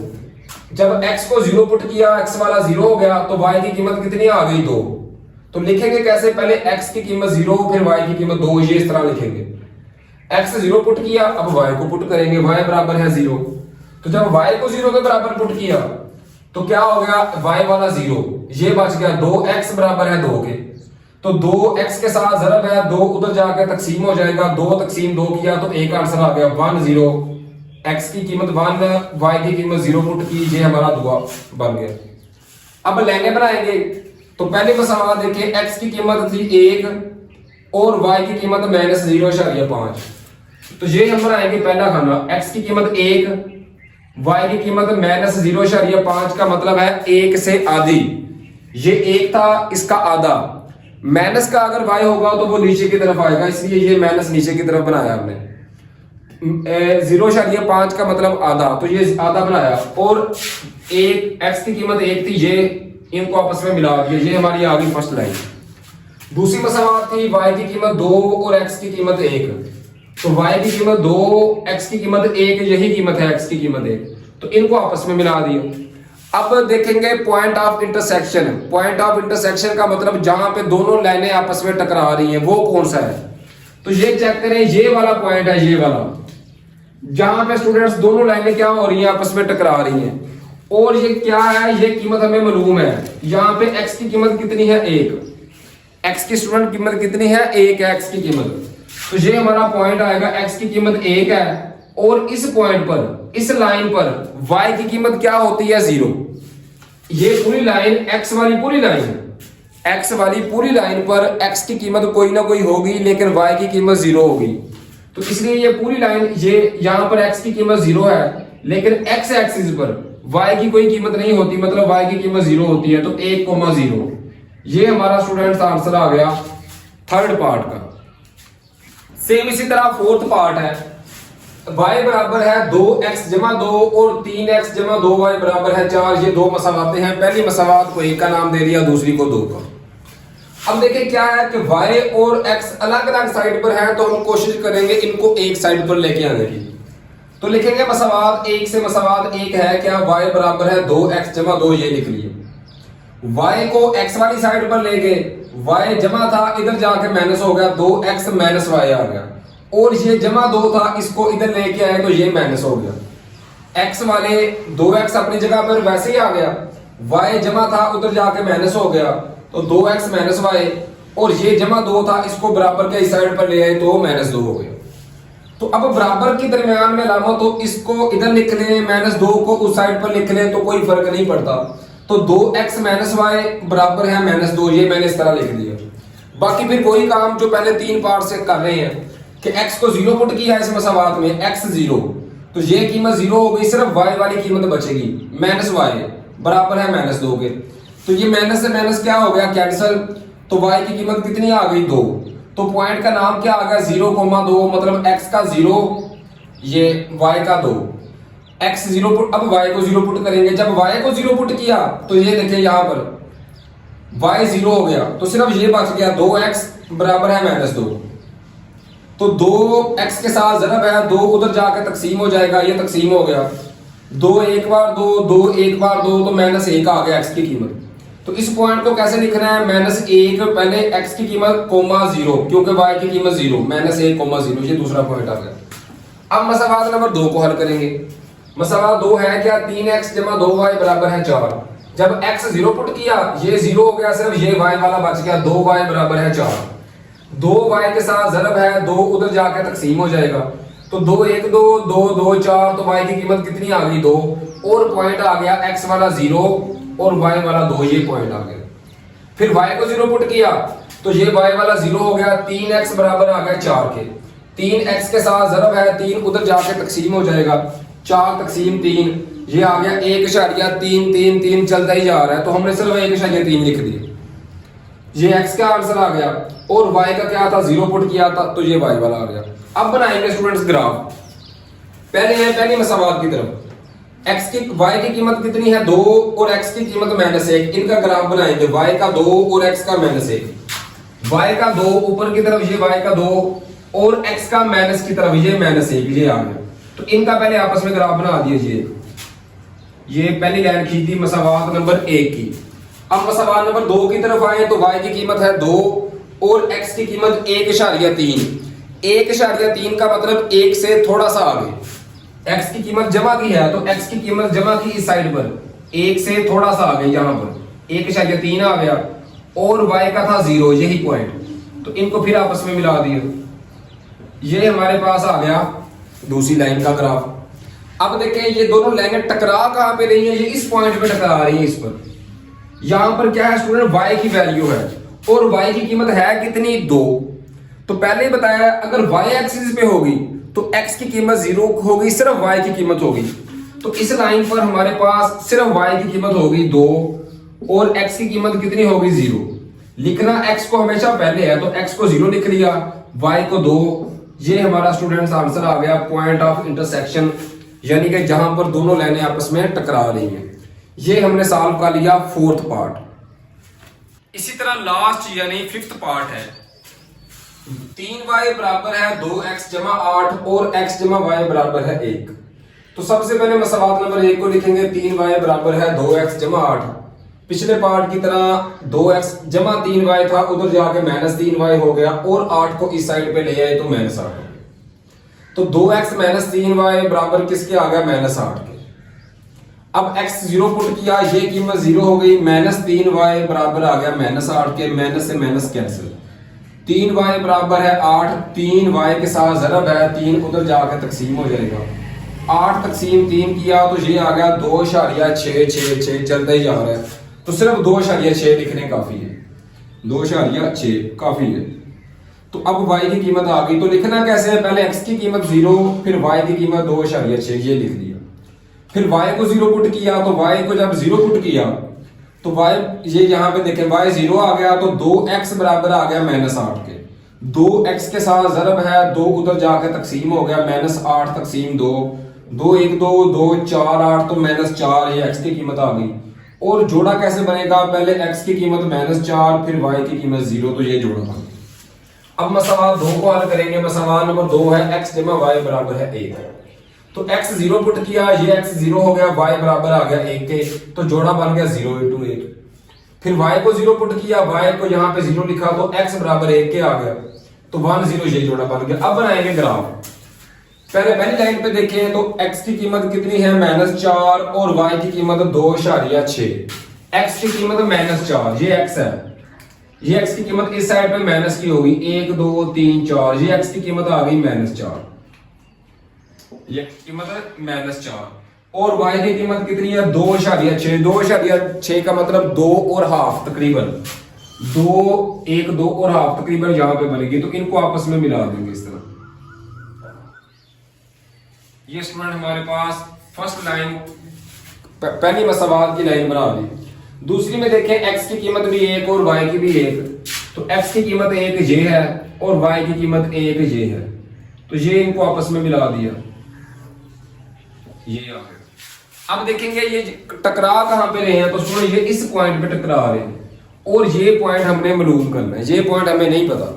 जब x को 0 पुट किया, x वाला 0 हो गया, तो y की कीमत कितनी आ गई, 2। तो लिखेंगे कैसे, पहले x की कीमत 0, फिर y की कीमत 2, ये इस तरह लिखेंगे। x 0 पुट किया, अब y को पुट करेंगे, y बराबर है 0। तो जब y को 0 के बराबर पुट किया तो क्या हो गया, y वाला 0, ये बच गया, 2x बराबर है 2 के, तो 2x के साथ जरब है, 2 उधर जाकर तकसीम हो जाएगा, 2 तकसीम 2 किया तो एक आंसर आ गया 1 0। x की कीमत 1, y की कीमत 0 पुट की, ये हमारा दुआ बन गया। अब लेने बनाएंगे, तो पहले मसवाद देखिए, x की कीमत थी 1 और y की कीमत -0.5, तो ये हम बनाएंगे पहला खाना, x की कीमत 1, y की कीमत -0.5 का मतलब है 1 से आधी, ये 1 था, इसका आधा, माइनस का अगर y होगा तो वो नीचे की तरफ आएगा, इसलिए ये माइनस नीचे की तरफ बनाया हमने। 0.5 का मतलब आधा, तो ये आधा बनाया, और एक x की कीमत 1 थी, ये इनको आपस में मिला दिया, ये हमारी आ गई फर्स्ट लाइन। दूसरी मसवाद थी y की कीमत 2 और x की कीमत 1, तो y की कीमत 2, x की कीमत 1, यही कीमत है x की कीमत 1, तो इनको आपस में मिला दिया। अब देखेंगे point of intersection. Point of intersection का मतलब जहां पे दोनों लाइनें आपस में टकरा रही हैं, वो कौन सा है, तो ये चेक करें, ये वाला पॉइंट है, ये वाला, जहां पे स्टूडेंट्स दोनों लाइनें क्या हो रही हैं, आपस में टकरा रही हैं। और ये क्या है, ये कीमत हमें मालूम है, यहाँ पे x की कीमत कितनी है, 1, x की स्टूडेंट कीमत कितनी है, 1 है x की कीमत, तो ये हमारा पॉइंट आएगा, x की कीमत 1 है, और इस पॉइंट पर, इस लाइन पर y की कीमत क्या होती है, 0। ये पूरी लाइन, x वाली पूरी लाइन, x वाली पूरी लाइन पर x की कीमत कोई ना कोई होगी, लेकिन y की कीमत 0 होगी, तो इसलिए ये पूरी लाइन, ये यहां पर x की कीमत 0 है, लेकिन x एक्सिस पर y की कोई कीमत नहीं होती, मतलब y की कीमत 0 होती है, तो 1,0। ये हमारा स्टूडेंट्स आंसर आ गया थर्ड पार्ट का। सेम इसी तरह फोर्थ पार्ट है, y बराबर है 2x जमा 2 और 3x जमा 2y बराबर है 4। ये दो मसवाते हैं, पहली मसवात को 1 का नाम दे दिया, दूसरी को 2 का। अब देखिए क्या है कि y और x अलग अलग साइड पर है, तो हम कोशिश करेंगे इनको एक साइड पर लेके आने की। तो लिखेंगे मसवात 1 से मसवात 1 है क्या, y बराबर है 2x जमा 2, ये लिख लिए। y को x वाली साइड पर लेके, y जमा था, इधर जाके माइनस हो गया, 2x माइनस y आ गया, और ये जमा 2 था, इसको इधर लेके आए तो ये माइनस हो गया। x वाले 2x अपनी जगह पर वैसे ही आ गया, y जमा था, उधर जाके माइनस हो गया, तो 2x माइनस y, और ये जमा 2 था, इसको बराबर के इस साइड पर ले आए तो -2 हो गया। तो अब बराबर के दरमियान में लामा, तो इसको इधर लिख लें, -2 को उस साइड पर लिख लें, तो कोई फर्क नहीं पड़ता। तो 2x माइनस y बराबर है -2, ये मैंने इस तरह लिख दिया। बाकी फिर कोई काम जो पहले 3 पार्ट से कर रहे हैं कि x को 0 पुट किया है इस मसवात में, x 0, तो ये कीमत 0 हो गई, सिर्फ y वाली कीमत बचेगी, माइनस वाई बराबर है -2 के। तो ये माइनस से माइनस क्या हो गया, कैंसिल। तो y की कीमत कितनी आ गई, 2। तो पॉइंट का नाम क्या आ गया, 0,2, मतलब x का 0, ये y का 2। x 0 पुट, अब y को 0 पुट करेंगे। जब y को 0 पुट किया तो ये देखिए यहां पर y 0 हो गया, तो सिर्फ ये बच गया 2x बराबर है -2। तो 2x के साथ ज़रब है, 2 उधर जाके तकसीम हो जाएगा, ये तकसीम हो गया, 2 एक बार 2, 2 एक बार 2, तो -1 आ गया x की कीमत। तो इस पॉइंट को कैसे लिखना है, -1 पहले x की कीमत कोमा 0, क्योंकि y की कीमत 0, -1,0, ये दूसरा पॉइंट आ गया। अब मसवाद नंबर 2 को हल करेंगे। मसवाद 2 है क्या, 3x + 2y बराबर है 4। जब x 0 पुट किया, ये 0 हो गया, सिर्फ ये y वाला बच गया, 2y बराबर है 4। 2y के साथ ज़रब है, 2 उधर जाके तकसीम हो जाएगा, तो 2 1 2, 2 2 4, तो y की कीमत कितनी आ गई, 2, और पॉइंट आ गया x वाला 0 और y वाला 2, ये पॉइंट आ गया। फिर y को 0 पुट किया तो ये y वाला 0 हो गया, 3x बराबर आ गया 4 के। 3x के साथ ज़रब है, 3 उधर जाके तकसीम हो जाएगा, 4 तकसीम 3, ये आ गया 1.3 3 3 चलता ही जा रहा है, तो हमने सिर्फ 1.3 लिख दिए, ये x का आंसर आ गया। और y का क्या था, 0 पुट किया था, तो ये y वाला आ गया। अब बनाएंगे स्टूडेंट्स ग्राफ। पहले है पहली मसावात की तरफ, x की y की कीमत कितनी है, 2 और x की कीमत -1, इनका ग्राफ बनाएंगे, y का 2 और x का -1। y का 2 ऊपर की तरफ, ये y का 2, और x का माइनस की तरफ ये -1, ये आ गया। तो इनका पहले आपस में ग्राफ बना दीजिए। ये पहली लाइन खींच दी मसावात नंबर 1 की। अब मसावात नंबर 2 की तरफ आए तो y की कीमत है 2 और x की कीमत 1.3। 1.3 का मतलब 1 से थोड़ा सा आगे, x की कीमत जमा की है तो x की कीमत जमा की इस साइड पर, 1 से थोड़ा सा आगे, यहां पर 1.3 आ गया, और y का था 0, यही पॉइंट। तो इनको फिर आपस में मिला दिए, ये हमारे पास आ गया दूसरी लाइन का ग्राफ। अब देखें ये दोनों लाइनें टकरा कहां पे रही हैं, ये इस पॉइंट पे टकरा रही हैं, इस पर। यहां पर क्या है स्टूडेंट, y की वैल्यू है और y की कीमत है कितनी, 2। तो पहले ही बताया अगर y एक्सिस पे होगी तो x की कीमत 0 होगी, सिर्फ y की कीमत होगी। तो इस लाइन पर हमारे पास सिर्फ y की कीमत होगी 2 और x की कीमत कितनी होगी, 0। लिखना x को हमेशा पहले है, तो x को 0 लिख लिया, y को 2। ये हमारा स्टूडेंट्स आंसर आ गया, पॉइंट ऑफ इंटरसेक्शन, यानी कि जहां पर दोनों लाइनें आपस में टकरा रही हैं। ये हमने सॉल्व कर लिया 4th पार्ट। इसी तरह लास्ट यानी 5th पार्ट है, 3y बराबर है 2x जमा 8 और x जमा y बराबर है 1। तो सबसे पहले मसवात नंबर 1 को लिखेंगे, 3y बराबर है 2x जमा 8। पिछले पार्ट की तरह 2x जमा 3y था, उधर जाके -3y हो गया, और 8 को इस साइड पे ले आए तो -8 हो गया। तो 2x -3y बराबर किसके आ गया, -8 के। अब x 0 पुट किया, ये कीमत 0 हो गई, -3y बराबर आ गया -8 के, माइनस से माइनस कैंसिल, 3y बराबर है 8, 3y के साथ ज़रब है, 3 उधर जाकर तकसीम हो जाएगा, 8 तकसीम 3 किया तो ये आ गया 2.666, चलता ही जा रहा है, तो सिर्फ 2.6 लिखने काफी है, 2.6 काफी है। तो अब y की कीमत आ गई, तो लिखना कैसे है, पहले x की कीमत 0, फिर y की कीमत 2.6, ये लिख दिया। फिर y को 0 पुट किया, तो y को जब 0 पुट किया तो y, ये यहाँ पे देखें y 0 आ गया, तो 2x बराबर आ गया -8 के। 2x के साथ ज़रब है, 2 उधर जाकर तकसीम हो गया, -8 तकसीम 2, 2 1 2 2 4 8, तो -4, ये x की कीमत आ गई। और जोड़ा कैसे बनेगा, पहले x की कीमत -4, फिर y की कीमत 0, तो ये जोड़ा बन गया। अब मसवात 2 को हल करेंगे। मसवात नंबर 2 है x जमा y बराबर है 1। तो x 0 पुट किया, ये x 0 हो गया, y बराबर आ गया 1 के, तो जोड़ा बन गया 0 × 1। फिर y को 0 पुट किया, y को यहाँ पे 0 लिखा, तो x बराबर 1 के आ गया, तो 1 0, ये जोड़ा बन गया। अब बनाएंगे ग्राफ। पहले पहली लाइन पे देखें तो x की कीमत कितनी है, -4, और y की कीमत 2.6। x की कीमत -4, ये x है, ये x की कीमत इस साइड पे माइनस की होगी, 1 2 3 4, ये x की कीमत आ गई -4, ये कीमत -4, और y की कीमत कितनी है, 2.6। 2.6 का मतलब 2 और हाफ, तकरीबन 2 1 2 और हाफ तकरीबन यहाँ पे बनेगी, तो इनको आपस में मिला देंगे इस तरह। ये स्टूडेंट हमारे पास फर्स्ट लाइन पहली मसावात की लाइन बना दी। दूसरी में देखें x की कीमत भी 1 और y की भी 1, तो x की कीमत 1 j है और y की कीमत 1 j है, तो ये इनको आपस में मिला दिया, ये आ गया। अब देखेंगे ये टकरा कहां पे रहे हैं, तो सुनो ये इस पॉइंट पे टकरा रहे हैं और ये पॉइंट हमने मालूम करना है, ये पॉइंट हमें नहीं पता।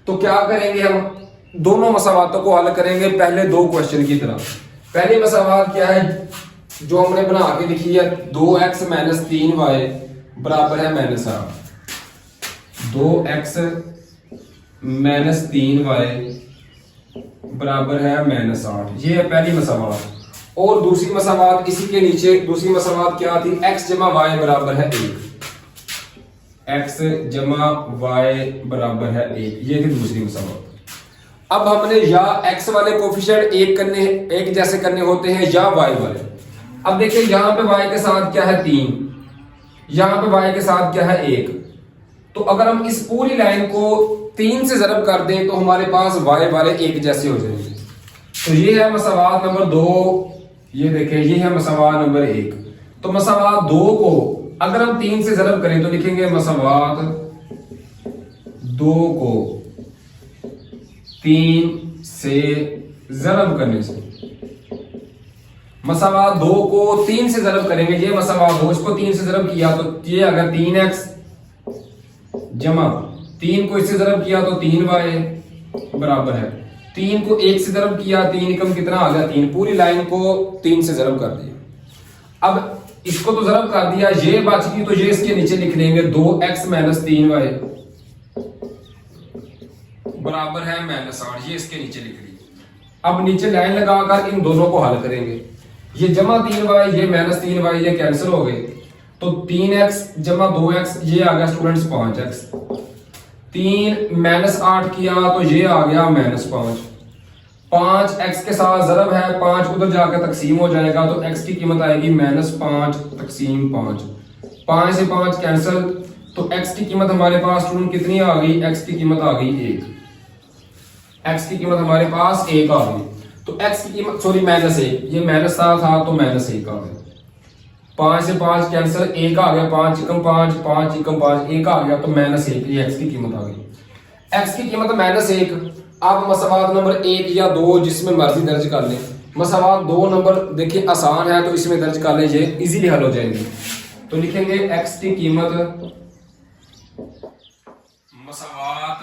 तो क्या करेंगे, हम दोनों मसावातों को हल करेंगे पहले दो क्वेश्चन की तरह। पहली मसावात क्या है जो हमने बना के लिखी है, 2x - 3y बराबर है -8। 2x - 3y बराबर है -8, ये है पहली मसावात। और दूसरी मसावात इसी के नीचे, दूसरी मसावात क्या थी, x जमा y बराबर है 1। x जमा y बराबर है 1, ये थी दूसरी मसावात। अब हमने या x वाले कोफिशिएंट एक जैसे करने होते हैं या y वाले। अब देखिए यहां पे y के साथ क्या है 3, यहां पे y के साथ क्या है 1, तो अगर हम इस पूरी लाइन को 3 से ज़रब कर दें तो हमारे पास y वाले एक जैसे हो जाएंगे। तो ये है मसावात नंबर 2, ये देखें ये है मसावात नंबर 1। तो मसावात 2 को अगर हम 3 से ज़रब करें तो लिखेंगे मसावात 2 को 3 से ज़रब करने से, मसावात 2 को 3 से ज़रब करेंगे, ये मसावात 2 इसको 3 से ज़रब किया तो ये अगर 3x जमा 3 को इससे ज़रब किया तो 3y बराबर है, 3 को 1 से ज़रब किया 3 एकम कितना आ गया 3, पूरी लाइन को 3 से ज़रब कर दिया। अब इसको तो ज़रब कर दिया, ये बच गई तो ये इसके नीचे लिख लेंगे 2x - 3y बराबर है -8, ये इसके नीचे लिख ली। अब नीचे लाइन लगाकर इन दोनों को हल करेंगे, ये जमा 3y ये -3y ये कैंसिल हो गए, तो 3x जमा 2x ये आ गया स्टूडेंट्स 5x, 3 -8 किया तो ये आ गया -5, 5x के साथ ज़रब है, 5 उधर जाकर तकसीम हो जाएगा तो x की कीमत आएगी -5 तकसीम 5, 5 से 5 कैंसिल, तो x की कीमत हमारे पास स्टूडेंट कितनी आ गई, x की कीमत आ गई 1, x की कीमत हमारे पास 1 आ गई। तो x की कीमत सॉरी -1, ये -1 था तो -1 आ गया, 5 से 5 कैंसिल, 1 आ गया, 5 एकम 5, 5 एकम 5, 1 आ गया तो -1, ये x की कीमत आ गई। x की कीमत -1। अब मसावात नंबर 1 या 2 जिसमें मर्जी दर्ज कर लें, मसावात 2 नंबर देखिए आसान है तो इसमें दर्ज कर लें, ये इजीली हल हो जाएंगे। तो लिखेंगे x की कीमत मसावात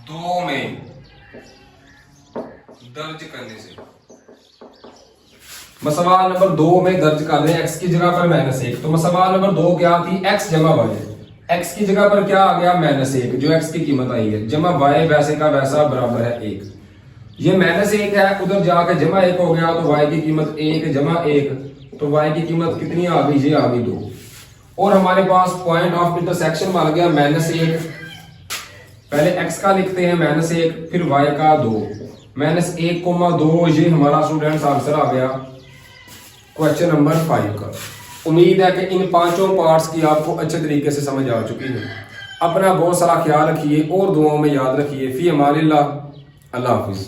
2 में दर्ज करने से, मसावात नंबर 2 में दर्ज कर दें x की जगह पर -1, तो मसावात नंबर 2 क्या थी, x जमा y, x की जगह पर क्या आ गया -1 जो x की कीमत आई है, जमा y वैसे का वैसा बराबर है 1, ये -1 है उधर जाकर जमा 1 हो गया तो y की कीमत 1 जमा 1, तो y की कीमत कितनी आ गई, ये आ गई 2, और हमारे पास पॉइंट ऑफ इंटरसेक्शन बन गया -1, पहले x का लिखते हैं -1 फिर y का 2, -1,2, ये हमारा स्टूडेंट्स आंसर आ गया क्वेश्चन नंबर 5 का। उम्मीद है कि इन 5 पार्ट्स की आपको अच्छे तरीके से समझ आ चुकी है। अपना बहुत सारा ख्याल रखिए और दुआओं में याद रखिए। फी अमानिल्लाह, अल्लाह हाफिज़।